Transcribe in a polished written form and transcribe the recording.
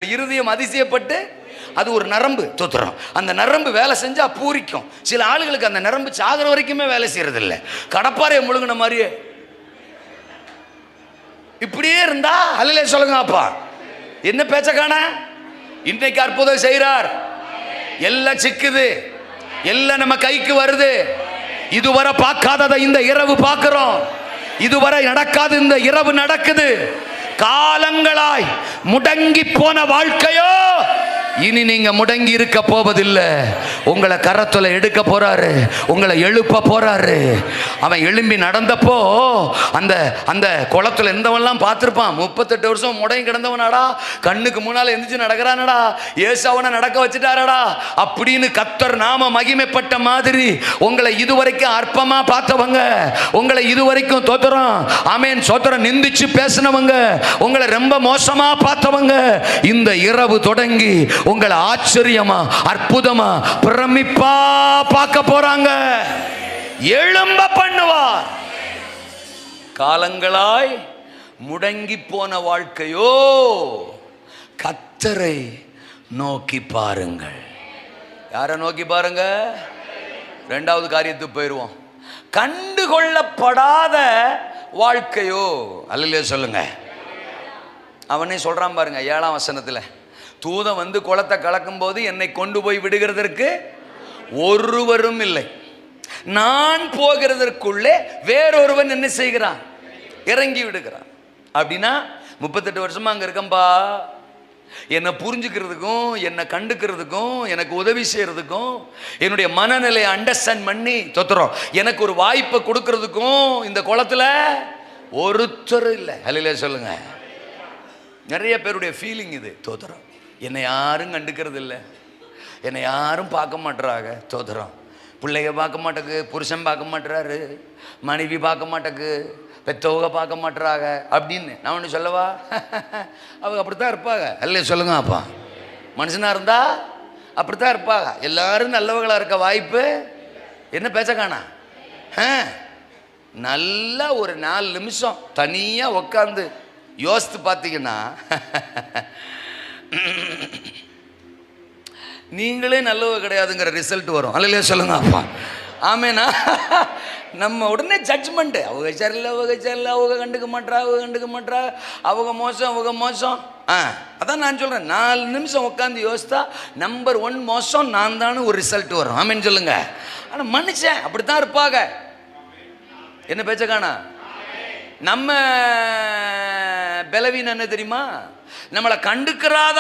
இருதயம் அதிசயப்பட்டு அது ஒரு நரம்பு தோத்துறோம். அந்த நரம்பு வேலை செஞ்சா பூரிக்கும். சில ஆளுகளுக்கு அந்த நரம்பு சாகிற வரைக்குமே வேலை செய்யறது இல்லை. கடப்பாறையை முழுங்கின மாதிரியே இப்படியே இருந்தா அல்ல சொல்லுங்க அப்பா. என்ன பேச்ச காண இன்னைக்கு அற்புதம் செய்யறார். எல்லாம் சிக்குது, எல்லாம் நம்ம கைக்கு வருது. இதுவரை பார்க்காததை இந்த இரவு பார்க்கிறோம். இதுவரை நடக்காது இந்த இரவு நடக்குது. காலங்களாய் முடங்கி போன வாழ்க்கையோ இனி நீங்க முடங்கி இருக்க போவதில்லை. உங்களை கரத்துல எடுக்க போறாரு, உங்களை எழுப்ப போறாரு. அவன் எழும்பி நடந்தப்போ அந்த அந்த குளத்துல இருந்தவன்லாம் பார்த்துருப்பான். 38 வருஷம் முடங்கி கிடந்தவனாடா, கண்ணுக்கு முன்னால எந்திரிச்சு நடக்கிறானடா, ஏசாவனை நடக்க வச்சுட்டாரடா அப்படின்னு கர்த்தர் நாம மகிமைப்பட்ட மாதிரி உங்களை இதுவரைக்கும் அற்பமா பார்த்தவங்க, உங்களை இதுவரைக்கும் தோத்திரம் ஆமேன் சோத்திரம் நிந்திச்சு பேசினவங்க, உங்களை ரொம்ப மோசமா பார்த்தவங்க இந்த இரவு தொடங்கி உங்களை ஆச்சரியமா அற்புதமா பிரமிப்பா பார்க்க போறாங்க. எழும்ப பண்ணுவார். காலங்களாய் முடங்கி போன வாழ்க்கையோ கர்த்தரை நோக்கி பாருங்கள். யாரை நோக்கி பாருங்க? இரண்டாவது காரியத்துக்கு போயிடுவோம். கண்டுகொள்ளப்படாத வாழ்க்கையோ அல்லையே சொல்லுங்க. அவனே சொல்றான் பாருங்க 7ஆம் வசனத்துல, தூதன் வந்து குளத்தை கலக்கும் போது என்னை கொண்டு போய் விடுகிறதற்கு ஒருவரும் இல்லை, நான் போகிறதற்குள்ளே வேறொருவன் என்ன செய்கிறான், இறங்கி விடுகிறான். அப்படின்னா 38 வருஷமா அங்க இருக்கம்பா, என்னை புரிஞ்சுக்கிறதுக்கும் என்னை கண்டுக்கிறதுக்கும் எனக்கு உதவி செய்யறதுக்கும் என்னுடைய மனநிலையை அண்டர்ஸ்டாண்ட் பண்ணி தொத்துறோம் எனக்கு ஒரு வாய்ப்பை கொடுக்கறதுக்கும் இந்த குளத்துல ஒருத்தர் இல்லை. அல்லையிலே சொல்லுங்க. நிறைய பேருடைய ஃபீலிங் இது. தோத்துறோம் என்னை யாரும் கண்டுக்கிறது இல்லை, என்னை யாரும் பார்க்க மாட்டுறாங்க. தோத்துறோம் பிள்ளைங்க பார்க்க மாட்டேக்கு, புருஷன் பார்க்க மாட்டுறாரு, மனைவி பார்க்க மாட்டேக்கு, பெற்றவங்க பார்க்க மாட்டுறாங்க அப்படின்னு நான் ஒன்று சொல்லவா? அவங்க அப்படித்தான் இருப்பாங்க. அல்ல சொல்லுங்க அப்பா. மனுஷனா இருந்தா அப்படித்தான் இருப்பாங்க. எல்லாரும் நல்லவங்களா இருக்க வாய்ப்பு என்ன பேச்ச காணா? நல்லா ஒரு 4 நிமிஷம் தனியா உட்காந்து யோசித்து பார்த்தீங்கன்னா நீங்களே நல்லவ கிடையாதுங்கிற ரிசல்ட் வரும். அல்லையா சொல்லுங்க அப்பா. ஆமேனா? நம்ம உடனே ஜட்ஜ்மெண்ட், அவங்க சரியில்லை, அவங்க சரியில்லை, அவங்க கண்டுக்க மாட்டா, அவங்க கண்டுக்க மாட்டா, அவங்க மோசம், அவங்க மோசம். அதான் நான் சொல்றேன், 4 நிமிஷம் உட்காந்து யோசித்தா நம்பர் 1 மோசம் நான் தான் ஒரு ரிசல்ட் வரும். ஆமேன்னு சொல்லுங்க. ஆனால் மனுஷன் அப்படித்தான் இருப்பாங்க. என்ன பேச்ச காணா? நம்ம பலவீனம் என்ன தெரியுமா? நம்மளை கண்டுக்கிறாத